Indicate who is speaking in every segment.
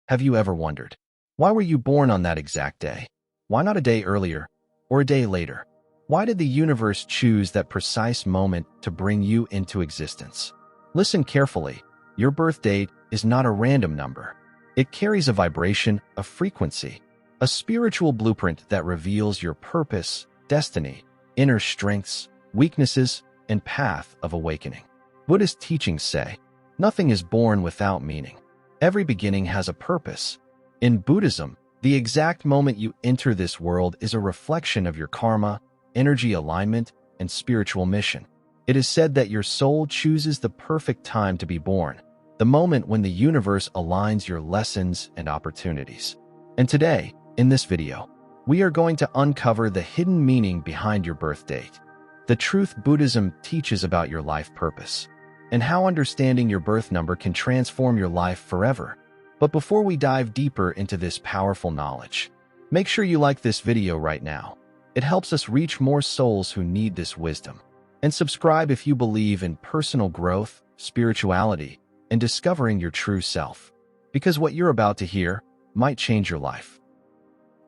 Speaker 1: Have you ever wondered, why were you born on that exact day? Why not a day earlier or a day later? Why did the universe choose that precise moment to bring you into existence? Listen carefully. Your birth date is not a random number. It carries a vibration, a frequency, a spiritual blueprint that reveals your purpose, destiny, inner strengths, weaknesses, and path of awakening. Buddhist teachings say, nothing is born without meaning. Every beginning has a purpose. In Buddhism, the exact moment you enter this world is a reflection of your karma, energy alignment, and spiritual mission. It is said that your soul chooses the perfect time to be born, the moment when the universe aligns your lessons and opportunities. And today, in this video, we are going to uncover the hidden meaning behind your birth date, the truth Buddhism teaches about your life purpose, and how understanding your birth number can transform your life forever. But before we dive deeper into this powerful knowledge, make sure you like this video right now. It helps us reach more souls who need this wisdom. And subscribe if you believe in personal growth, spirituality, and discovering your true self, because what you're about to hear might change your life.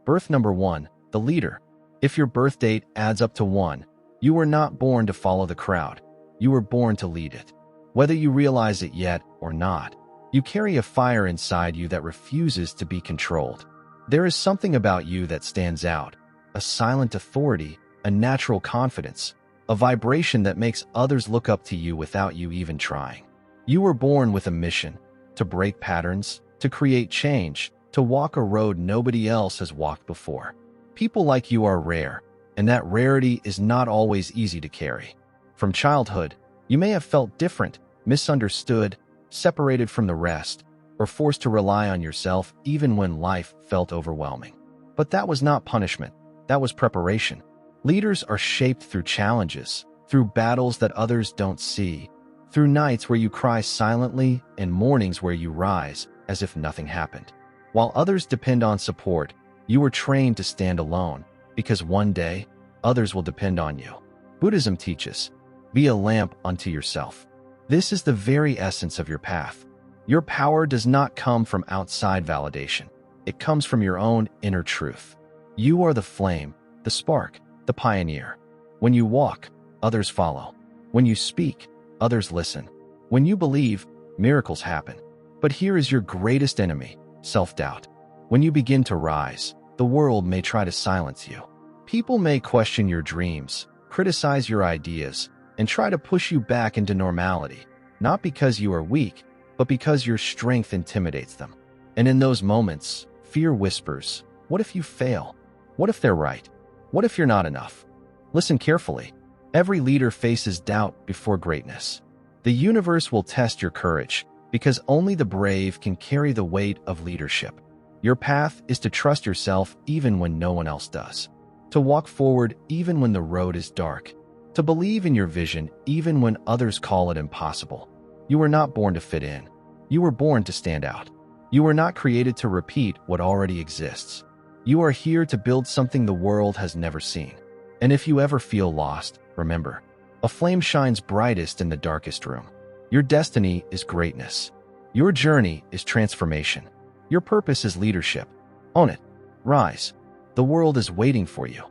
Speaker 1: Birth number 1, the leader. If your birth date adds up to 1, you were not born to follow the crowd. You were born to lead it. Whether you realize it yet or not, you carry a fire inside you that refuses to be controlled. There is something about you that stands out, a silent authority, a natural confidence, a vibration that makes others look up to you without you even trying. You were born with a mission, to break patterns, to create change, to walk a road nobody else has walked before. People like you are rare, and that rarity is not always easy to carry. From childhood, you may have felt different, misunderstood, separated from the rest, or forced to rely on yourself even when life felt overwhelming. But that was not punishment. That was preparation. Leaders are shaped through challenges, through battles that others don't see, through nights where you cry silently and mornings where you rise as if nothing happened. While others depend on support, you were trained to stand alone, because one day, others will depend on you. Buddhism teaches, be a lamp unto yourself. This is the very essence of your path. Your power does not come from outside validation. It comes from your own inner truth. You are the flame, the spark, the pioneer. When you walk, others follow. When you speak, others listen. When you believe, miracles happen. But here is your greatest enemy, self-doubt. When you begin to rise, the world may try to silence you. People may question your dreams, criticize your ideas, and try to push you back into normality, not because you are weak, but because your strength intimidates them. And in those moments, fear whispers, what if you fail? What if they're right? What if you're not enough? Listen carefully. Every leader faces doubt before greatness. The universe will test your courage, because only the brave can carry the weight of leadership. Your path is to trust yourself even when no one else does, to walk forward even when the road is dark, to believe in your vision even when others call it impossible. You were not born to fit in. You were born to stand out. You were not created to repeat what already exists. You are here to build something the world has never seen. And if you ever feel lost, remember, a flame shines brightest in the darkest room. Your destiny is greatness. Your journey is transformation. Your purpose is leadership. Own it. Rise. The world is waiting for you.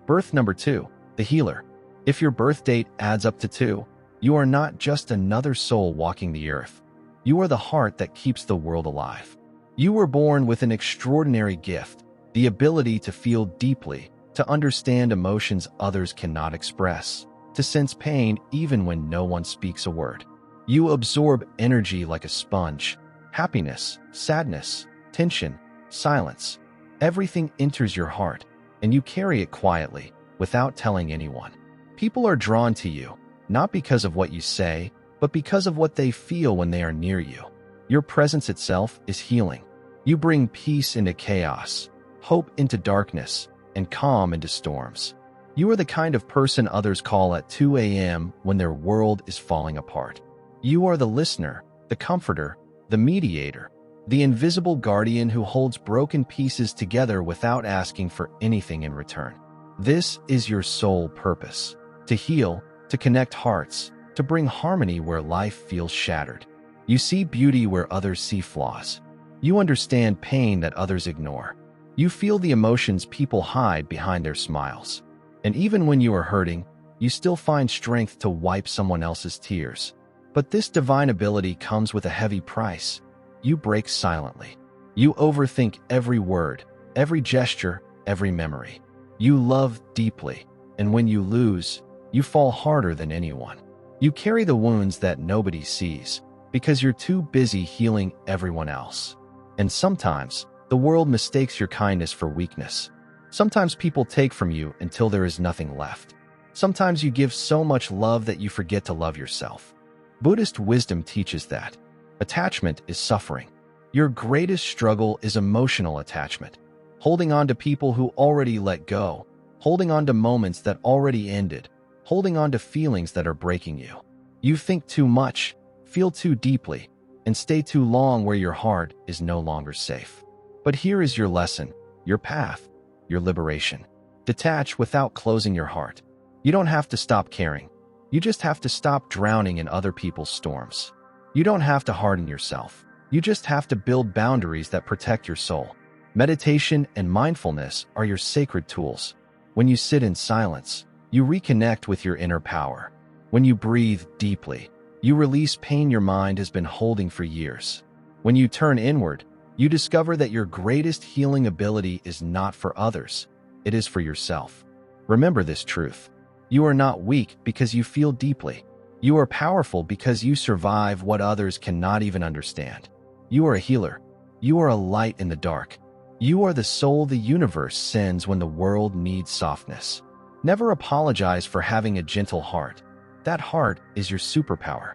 Speaker 1: Birth number 2, the healer. If your birth date adds up to 2, you are not just another soul walking the earth. You are the heart that keeps the world alive. You were born with an extraordinary gift, the ability to feel deeply, to understand emotions others cannot express, to sense pain even when no one speaks a word. You absorb energy like a sponge. Happiness, sadness, tension, silence. Everything enters your heart, and you carry it quietly, without telling anyone. People are drawn to you, not because of what you say, but because of what they feel when they are near you. Your presence itself is healing. You bring peace into chaos, hope into darkness, and calm into storms. You are the kind of person others call at 2 a.m. when their world is falling apart. You are the listener, the comforter, the mediator, the invisible guardian who holds broken pieces together without asking for anything in return. This is your sole purpose: to heal, to connect hearts, to bring harmony where life feels shattered. You see beauty where others see flaws. You understand pain that others ignore. You feel the emotions people hide behind their smiles. And even when you are hurting, you still find strength to wipe someone else's tears. But this divine ability comes with a heavy price. You break silently. You overthink every word, every gesture, every memory. You love deeply, and when you lose, you fall harder than anyone. You carry the wounds that nobody sees because you're too busy healing everyone else. And sometimes, the world mistakes your kindness for weakness. Sometimes people take from you until there is nothing left. Sometimes you give so much love that you forget to love yourself. Buddhist wisdom teaches that attachment is suffering. Your greatest struggle is emotional attachment. Holding on to people who already let go, holding on to moments that already ended, holding on to feelings that are breaking you. You think too much, feel too deeply, and stay too long where your heart is no longer safe. But here is your lesson, your path, your liberation. Detach without closing your heart. You don't have to stop caring. You just have to stop drowning in other people's storms. You don't have to harden yourself. You just have to build boundaries that protect your soul. Meditation and mindfulness are your sacred tools. When you sit in silence, you reconnect with your inner power. When you breathe deeply, you release pain your mind has been holding for years. When you turn inward, you discover that your greatest healing ability is not for others. It is for yourself. Remember this truth. You are not weak because you feel deeply. You are powerful because you survive what others cannot even understand. You are a healer. You are a light in the dark. You are the soul the universe sends when the world needs softness. Never apologize for having a gentle heart. That heart is your superpower.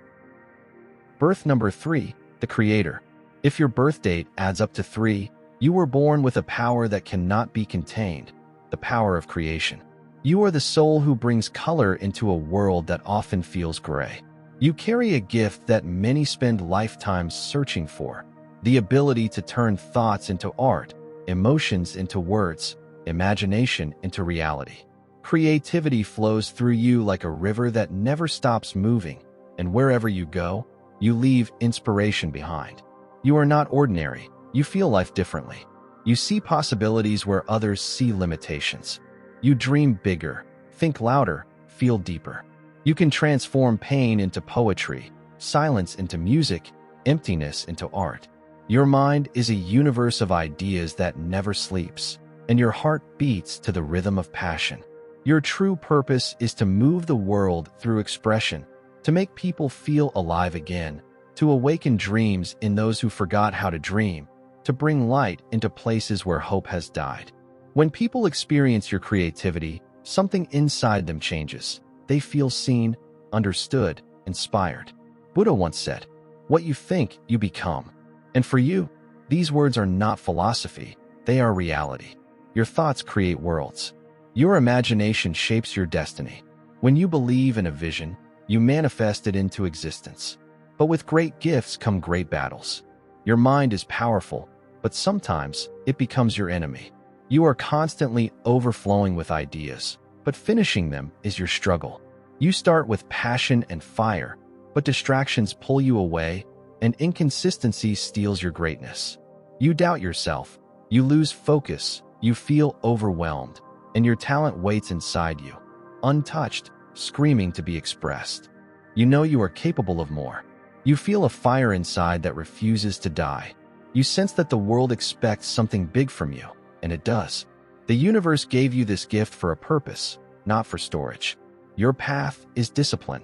Speaker 1: Birth number 3, the Creator. If your birth date adds up to 3, you were born with a power that cannot be contained, the power of creation. You are the soul who brings color into a world that often feels gray. You carry a gift that many spend lifetimes searching for, the ability to turn thoughts into art, emotions into words, imagination into reality. Creativity flows through you like a river that never stops moving, and wherever you go, you leave inspiration behind. You are not ordinary. You feel life differently. You see possibilities where others see limitations. You dream bigger, think louder, feel deeper. You can transform pain into poetry, silence into music, emptiness into art. Your mind is a universe of ideas that never sleeps, and your heart beats to the rhythm of passion. Your true purpose is to move the world through expression, to make people feel alive again, to awaken dreams in those who forgot how to dream, to bring light into places where hope has died. When people experience your creativity, something inside them changes. They feel seen, understood, inspired. Buddha once said, "What you think, you become." And for you, these words are not philosophy, they are reality. Your thoughts create worlds. Your imagination shapes your destiny. When you believe in a vision, you manifest it into existence. But with great gifts come great battles. Your mind is powerful, but sometimes it becomes your enemy. You are constantly overflowing with ideas, but finishing them is your struggle. You start with passion and fire, but distractions pull you away, and inconsistency steals your greatness. You doubt yourself, you lose focus, you feel overwhelmed, and your talent waits inside you, untouched, screaming to be expressed. You know you are capable of more. You feel a fire inside that refuses to die. You sense that the world expects something big from you, and it does. The universe gave you this gift for a purpose, not for storage. Your path is discipline,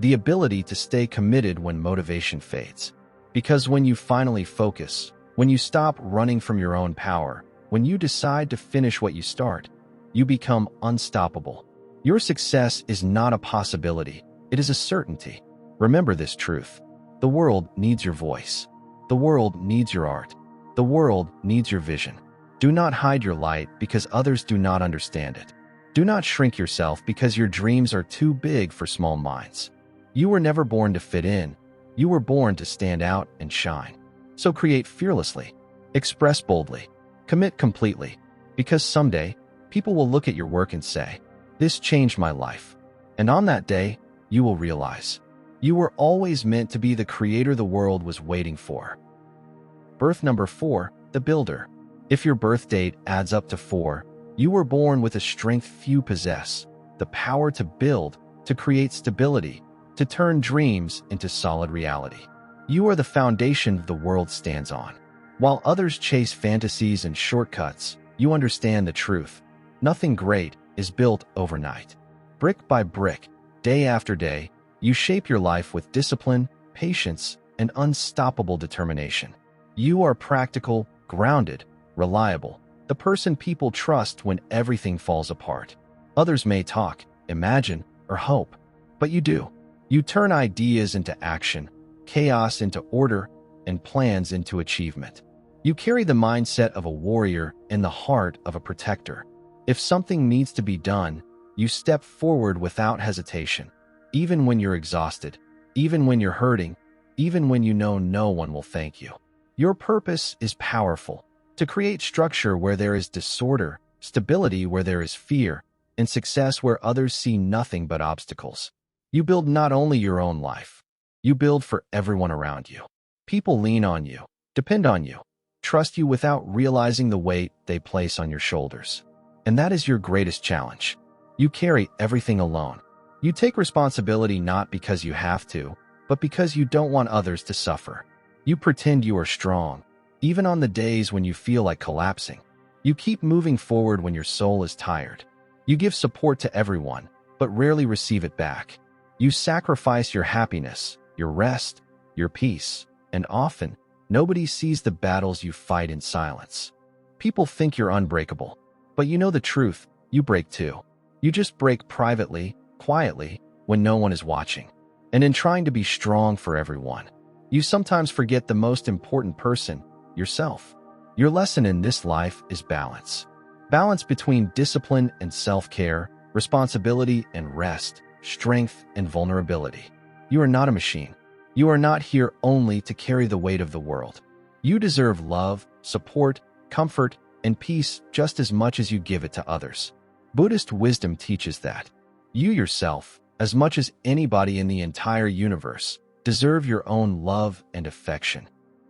Speaker 1: the ability to stay committed when motivation fades. Because when you finally focus, when you stop running from your own power, when you decide to finish what you start, you become unstoppable. Your success is not a possibility, it is a certainty. Remember this truth. The world needs your voice. The world needs your art. The world needs your vision. Do not hide your light because others do not understand it. Do not shrink yourself because your dreams are too big for small minds. You were never born to fit in. You were born to stand out and shine. So create fearlessly. Express boldly. Commit completely. Because someday, people will look at your work and say, "This changed my life." And on that day, you will realize, you were always meant to be the creator the world was waiting for. Birth number 4, the builder. If your birth date adds up to 4, you were born with a strength few possess, the power to build, to create stability, to turn dreams into solid reality. You are the foundation the world stands on. While others chase fantasies and shortcuts, you understand the truth. Nothing great is built overnight. Brick by brick, day after day, you shape your life with discipline, patience, and unstoppable determination. You are practical, grounded, reliable, the person people trust when everything falls apart. Others may talk, imagine, or hope, but you do. You turn ideas into action, chaos into order, and plans into achievement. You carry the mindset of a warrior and the heart of a protector. If something needs to be done, you step forward without hesitation, even when you're exhausted, even when you're hurting, even when you know no one will thank you. Your purpose is powerful: to create structure where there is disorder, stability where there is fear, and success where others see nothing but obstacles. You build not only your own life, you build for everyone around you. People lean on you, depend on you, trust you without realizing the weight they place on your shoulders. And that is your greatest challenge. You carry everything alone. You take responsibility not because you have to, but because you don't want others to suffer. You pretend you are strong, even on the days when you feel like collapsing. You keep moving forward when your soul is tired. You give support to everyone, but rarely receive it back. You sacrifice your happiness, your rest, your peace, and often, nobody sees the battles you fight in silence. People think you're unbreakable, but you know the truth, you break too. You just break privately, quietly, when no one is watching. And in trying to be strong for everyone, you sometimes forget the most important person, yourself. Your lesson in this life is balance. Balance between discipline and self-care, responsibility and rest, strength and vulnerability. You are not a machine. You are not here only to carry the weight of the world. You deserve love, support, comfort, and peace just as much as you give it to others. Buddhist wisdom teaches that you yourself, as much as anybody in the entire universe, deserve your own love and affection.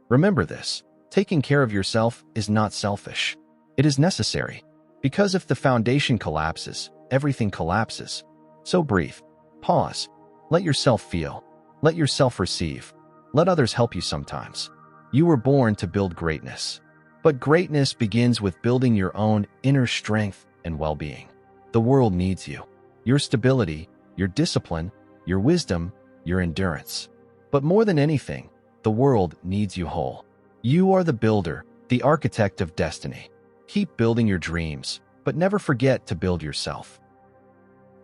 Speaker 1: Remember this: taking care of yourself is not selfish. It is necessary. Because if the foundation collapses, everything collapses. So breathe. Pause. Let yourself feel. Let yourself receive. Let others help you sometimes. You were born to build greatness. But greatness begins with building your own inner strength and well-being. The world needs you. Your stability, your discipline, your wisdom, your endurance. But more than anything, the world needs you whole. You are the builder, the architect of destiny. Keep building your dreams, but never forget to build yourself.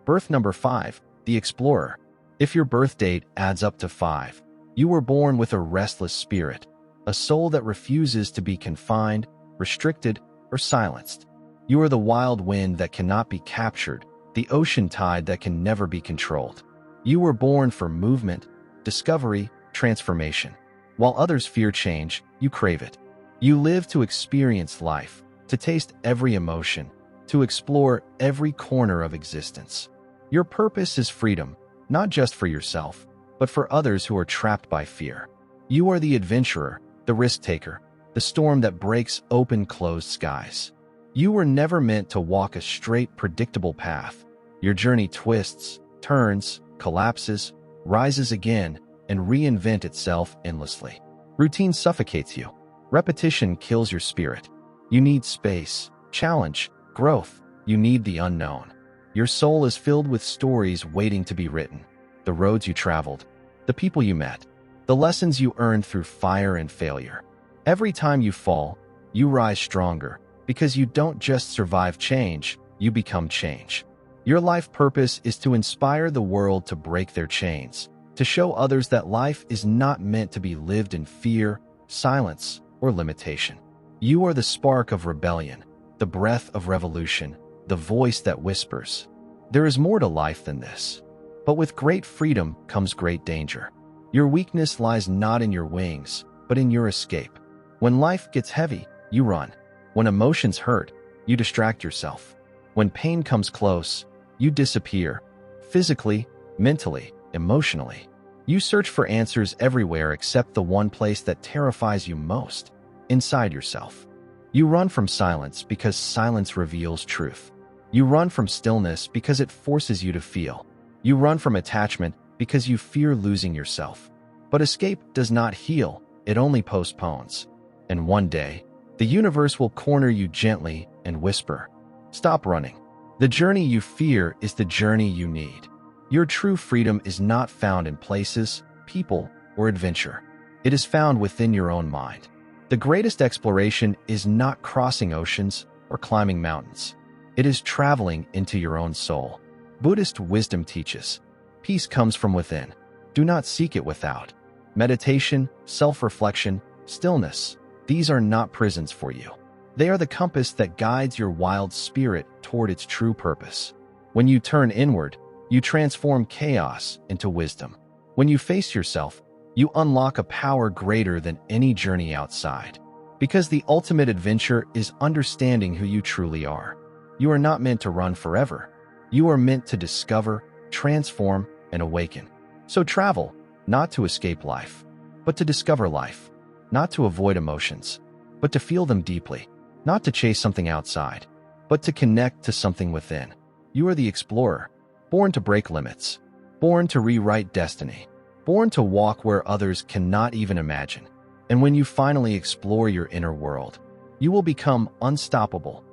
Speaker 1: Birth number 5, the explorer. If your birth date adds up to 5, you were born with a restless spirit, a soul that refuses to be confined, restricted, or silenced. You are the wild wind that cannot be captured, the ocean tide that can never be controlled. You were born for movement, discovery, transformation. While others fear change, you crave it. You live to experience life, to taste every emotion, to explore every corner of existence. Your purpose is freedom, not just for yourself, but for others who are trapped by fear. You are the adventurer, the risk-taker, the storm that breaks open closed skies. You were never meant to walk a straight, predictable path. Your journey twists, turns, collapses, rises again, and reinvents itself endlessly. Routine suffocates you. Repetition kills your spirit. You need space, challenge, growth. You need the unknown. Your soul is filled with stories waiting to be written. The roads you traveled, the people you met, the lessons you earned through fire and failure. Every time you fall, you rise stronger, because you don't just survive change, you become change. Your life purpose is to inspire the world to break their chains, to show others that life is not meant to be lived in fear, silence, or limitation. You are the spark of rebellion, the breath of revolution, the voice that whispers. There is more to life than this. But with great freedom comes great danger. Your weakness lies not in your wings, but in your escape. When life gets heavy, you run. When emotions hurt, you distract yourself. When pain comes close, you disappear. Physically, mentally, emotionally. You search for answers everywhere except the one place that terrifies you most. inside yourself. You run from silence because silence reveals truth. You run from stillness because it forces you to feel. You run from attachment because you fear losing yourself. But escape does not heal, it only postpones. And one day, the universe will corner you gently and whisper, "Stop running." The journey you fear is the journey you need. Your true freedom is not found in places, people, or adventure. It is found within your own mind. The greatest exploration is not crossing oceans or climbing mountains. It is traveling into your own soul. Buddhist wisdom teaches, peace comes from within. Do not seek it without. Meditation, self-reflection, stillness, these are not prisons for you. They are the compass that guides your wild spirit toward its true purpose. When you turn inward, you transform chaos into wisdom. When you face yourself, you unlock a power greater than any journey outside. Because the ultimate adventure is understanding who you truly are. You are not meant to run forever. You are meant to discover, transform, and awaken. So travel, not to escape life, but to discover life. Not to avoid emotions, but to feel them deeply. Not to chase something outside, but to connect to something within. You are the explorer, born to break limits, born to rewrite destiny, born to walk where others cannot even imagine. And when you finally explore your inner world, you will become unstoppable.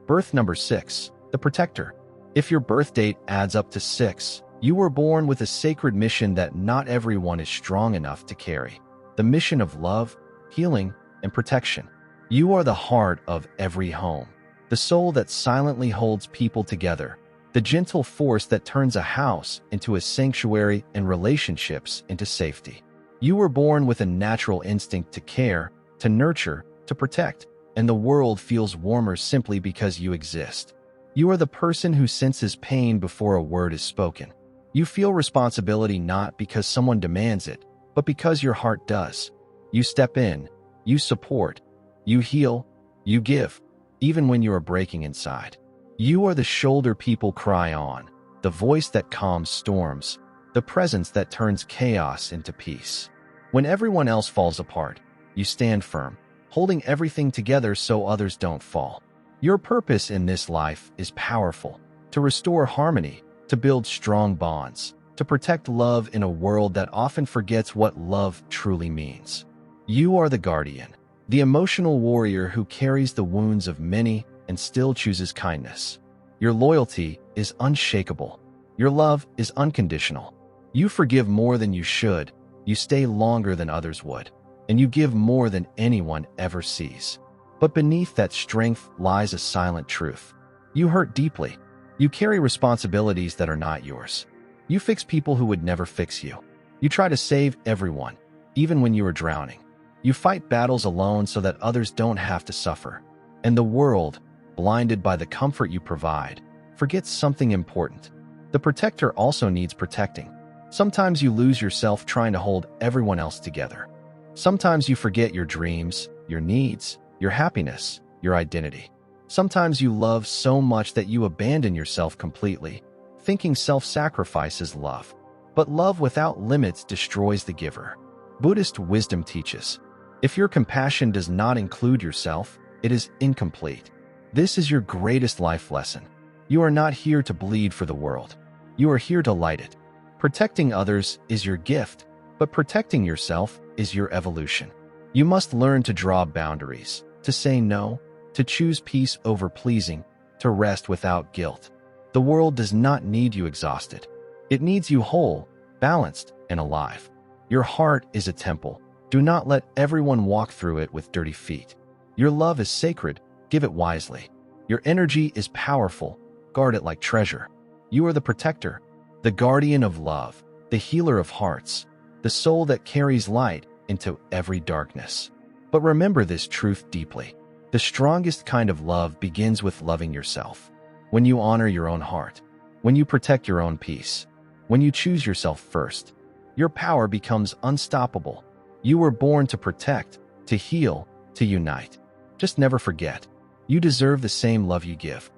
Speaker 1: Birth number 6, the protector. If your birth date adds up to 6, you were born with a sacred mission that not everyone is strong enough to carry. The mission of love, healing, and protection. You are the heart of every home, the soul that silently holds people together, the gentle force that turns a house into a sanctuary and relationships into safety. You were born with a natural instinct to care, to nurture, to protect, and the world feels warmer simply because you exist. You are the person who senses pain before a word is spoken. You feel responsibility not because someone demands it, but because your heart does. You step in, you support, you heal, you give, even when you are breaking inside. You are the shoulder people cry on, the voice that calms storms, the presence that turns chaos into peace. When everyone else falls apart, you stand firm, holding everything together so others don't fall. Your purpose in this life is powerful, to restore harmony, to build strong bonds, to protect love in a world that often forgets what love truly means. You are the guardian, the emotional warrior who carries the wounds of many and still chooses kindness. Your loyalty is unshakable. Your love is unconditional. You forgive more than you should, you stay longer than others would, and you give more than anyone ever sees. But beneath that strength lies a silent truth. You hurt deeply. You carry responsibilities that are not yours. You fix people who would never fix you. You try to save everyone, even when you are drowning. You fight battles alone so that others don't have to suffer. And the world, blinded by the comfort you provide, forgets something important. The protector also needs protecting. Sometimes you lose yourself trying to hold everyone else together. Sometimes you forget your dreams, your needs, your happiness, your identity. Sometimes you love so much that you abandon yourself completely, thinking self-sacrifice is love. But love without limits destroys the giver. Buddhist wisdom teaches, if your compassion does not include yourself, it is incomplete. This is your greatest life lesson. You are not here to bleed for the world. You are here to light it. Protecting others is your gift, but protecting yourself is your evolution. You must learn to draw boundaries, to say no, to choose peace over pleasing, to rest without guilt. The world does not need you exhausted. It needs you whole, balanced, and alive. Your heart is a temple. Do not let everyone walk through it with dirty feet. Your love is sacred. Give it wisely. Your energy is powerful. Guard it like treasure. You are the protector, the guardian of love, the healer of hearts, the soul that carries light into every darkness. But remember this truth deeply. The strongest kind of love begins with loving yourself. When you honor your own heart, when you protect your own peace, when you choose yourself first, your power becomes unstoppable. You were born to protect, to heal, to unite. Just never forget, you deserve the same love you give.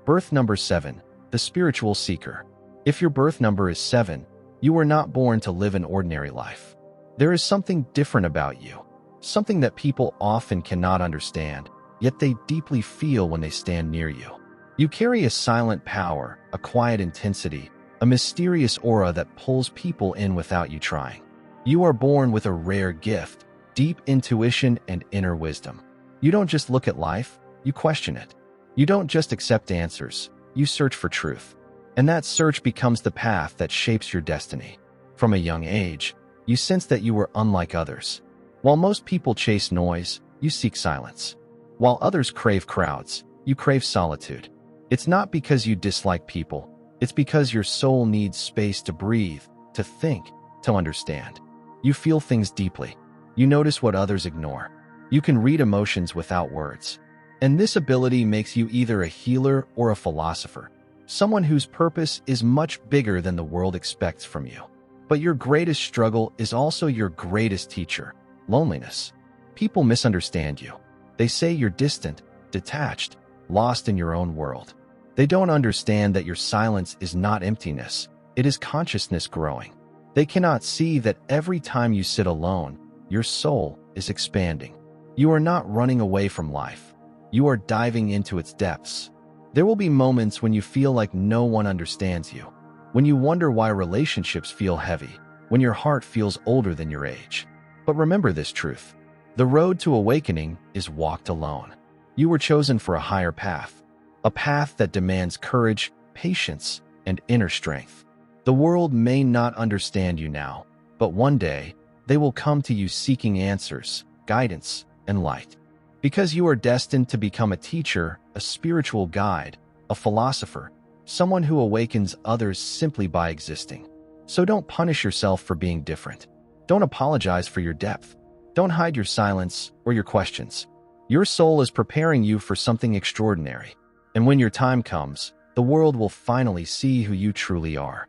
Speaker 1: Birth number 7, the spiritual seeker. If your birth number is 7, you were not born to live an ordinary life. There is something different about you. something that people often cannot understand, yet they deeply feel when they stand near you. You carry a silent power, a quiet intensity, a mysterious aura that pulls people in without you trying. You are born with a rare gift, deep intuition and inner wisdom. You don't just look at life, you question it. You don't just accept answers, you search for truth. And that search becomes the path that shapes your destiny. From a young age, you sense that you were unlike others. While most people chase noise, you seek silence. While others crave crowds, you crave solitude. It's not because you dislike people, it's because your soul needs space to breathe, to think, to understand. You feel things deeply. You notice what others ignore. You can read emotions without words. And this ability makes you either a healer or a philosopher, someone whose purpose is much bigger than the world expects from you. But your greatest struggle is also your greatest teacher: loneliness. People misunderstand you. They say you're distant, detached, lost in your own world. They don't understand that your silence is not emptiness, it is consciousness growing. They cannot see that every time you sit alone, your soul is expanding. You are not running away from life. You are diving into its depths. There will be moments when you feel like no one understands you, when you wonder why relationships feel heavy, when your heart feels older than your age. But remember this truth: the road to awakening is walked alone. You were chosen for a higher path, a path that demands courage, patience, and inner strength. The world may not understand you now, but one day, they will come to you seeking answers, guidance, and light. Because you are destined to become a teacher, a spiritual guide, a philosopher, someone who awakens others simply by existing. So don't punish yourself for being different. Don't apologize for your depth. Don't hide your silence or your questions. Your soul is preparing you for something extraordinary. And when your time comes, the world will finally see who you truly are.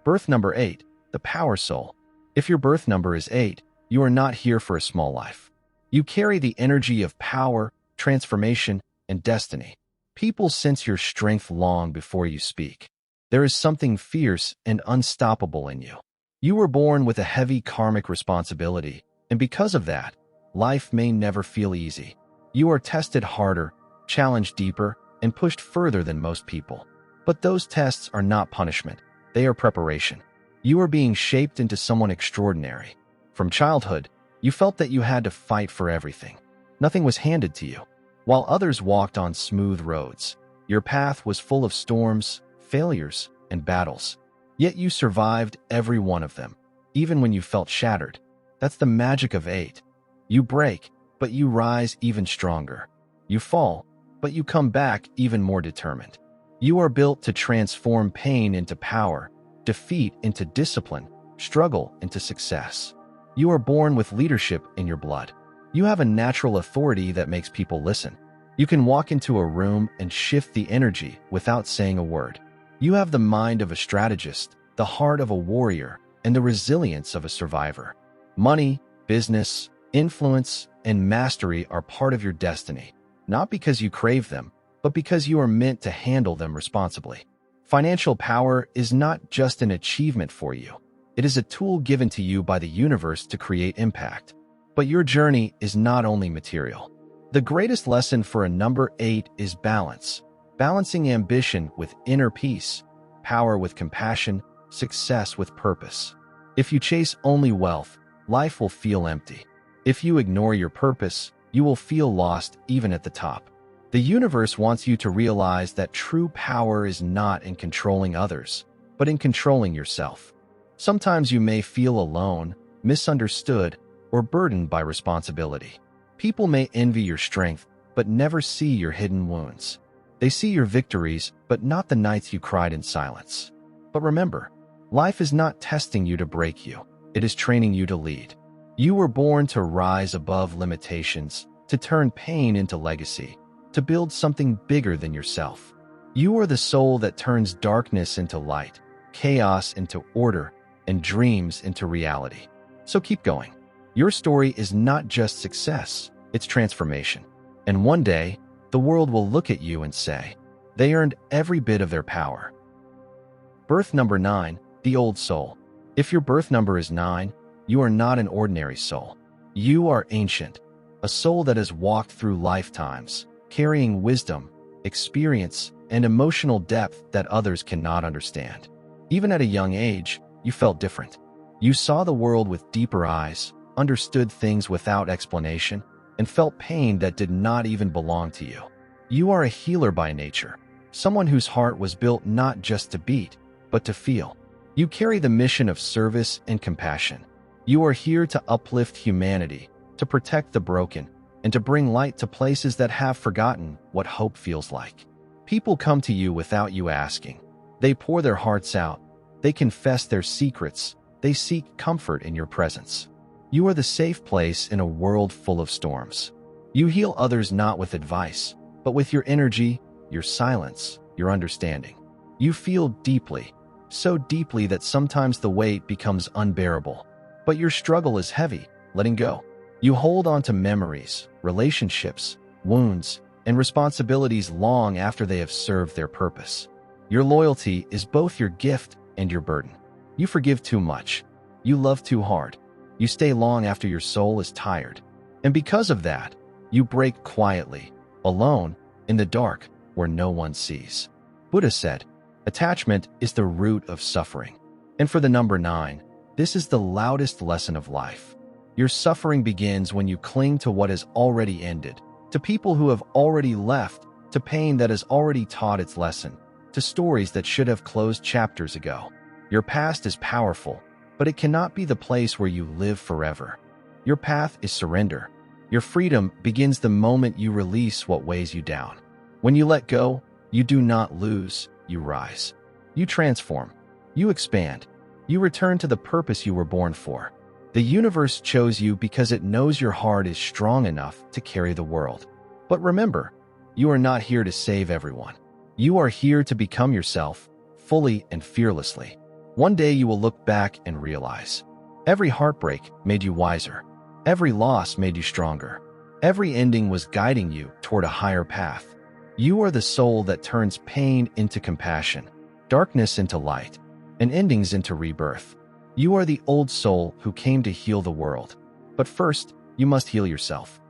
Speaker 1: Birth number 8, the Power Soul. If your birth number is 8, you are not here for a small life. You carry the energy of power, transformation, and destiny. People sense your strength long before you speak. There is something fierce and unstoppable in you. You were born with a heavy karmic responsibility, and because of that, life may never feel easy. You are tested harder, challenged deeper, and pushed further than most people. But those tests are not punishment. They are preparation. You are being shaped into someone extraordinary. From childhood, you felt that you had to fight for everything. Nothing was handed to you. While others walked on smooth roads, your path was full of storms, failures, and battles. Yet you survived every one of them, even when you felt shattered. That's the magic of 8. You break, but you rise even stronger. You fall, but you come back even more determined. You are built to transform pain into power, defeat into discipline, struggle into success. You are born with leadership in your blood. You have a natural authority that makes people listen. You can walk into a room and shift the energy without saying a word. You have the mind of a strategist, the heart of a warrior, and the resilience of a survivor. Money, business, influence, and mastery are part of your destiny, not because you crave them, but because you are meant to handle them responsibly. Financial power is not just an achievement for you. It is a tool given to you by the universe to create impact. But your journey is not only material. The greatest lesson for a number 8 is balance. Balancing ambition with inner peace, power with compassion, success with purpose. If you chase only wealth, life will feel empty. If you ignore your purpose, you will feel lost even at the top. The universe wants you to realize that true power is not in controlling others, but in controlling yourself. Sometimes you may feel alone, misunderstood, or burdened by responsibility. People may envy your strength, but never see your hidden wounds. They see your victories, but not the nights you cried in silence. But remember, life is not testing you to break you. It is training you to lead. You were born to rise above limitations, to turn pain into legacy, to build something bigger than yourself. You are the soul that turns darkness into light, chaos into order, and dreams into reality. So keep going. Your story is not just success, it's transformation. And one day, the world will look at you and say, they earned every bit of their power. Birth number 9, the Old Soul. If your birth number is 9, you are not an ordinary soul. You are ancient, a soul that has walked through lifetimes, carrying wisdom, experience, and emotional depth that others cannot understand. Even at a young age, you felt different. You saw the world with deeper eyes, understood things without explanation, and felt pain that did not even belong to you. You are a healer by nature, someone whose heart was built not just to beat, but to feel. You carry the mission of service and compassion. You are here to uplift humanity, to protect the broken, and to bring light to places that have forgotten what hope feels like. People come to you without you asking. They pour their hearts out. They confess their secrets. They seek comfort in your presence. You are the safe place in a world full of storms. You heal others not with advice, but with your energy, your silence, your understanding. You feel deeply, so deeply that sometimes the weight becomes unbearable. But your struggle is heavy, letting go. You hold on to memories, relationships, wounds, and responsibilities long after they have served their purpose. Your loyalty is both your gift and your burden. You forgive too much. You love too hard. You stay long after your soul is tired. And because of that, you break quietly, alone, in the dark, where no one sees. Buddha said, attachment is the root of suffering. And for the number 9, this is the loudest lesson of life. Your suffering begins when you cling to what has already ended, to people who have already left, to pain that has already taught its lesson, to stories that should have closed chapters ago. Your past is powerful, but it cannot be the place where you live forever. Your path is surrender. Your freedom begins the moment you release what weighs you down. When you let go, you do not lose, you rise. You transform. You expand. You return to the purpose you were born for. The universe chose you because it knows your heart is strong enough to carry the world. But remember, you are not here to save everyone. You are here to become yourself, fully and fearlessly. One day you will look back and realize, every heartbreak made you wiser. Every loss made you stronger. Every ending was guiding you toward a higher path. You are the soul that turns pain into compassion, darkness into light, and endings into rebirth. You are the old soul who came to heal the world. But first, you must heal yourself.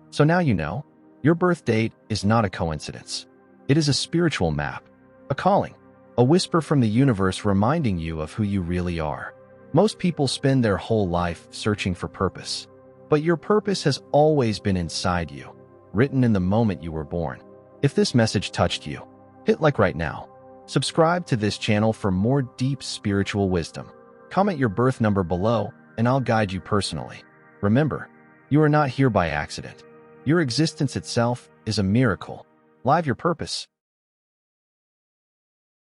Speaker 1: So now you know, your birth date is not a coincidence. It is a spiritual map, a calling, a whisper from the universe reminding you of who you really are. Most people spend their whole life searching for purpose. But your purpose has always been inside you, written in the moment you were born. If this message touched you, hit like right now. Subscribe to this channel for more deep spiritual wisdom. Comment your birth number below, and I'll guide you personally. Remember, you are not here by accident. Your existence itself is a miracle. Live your purpose.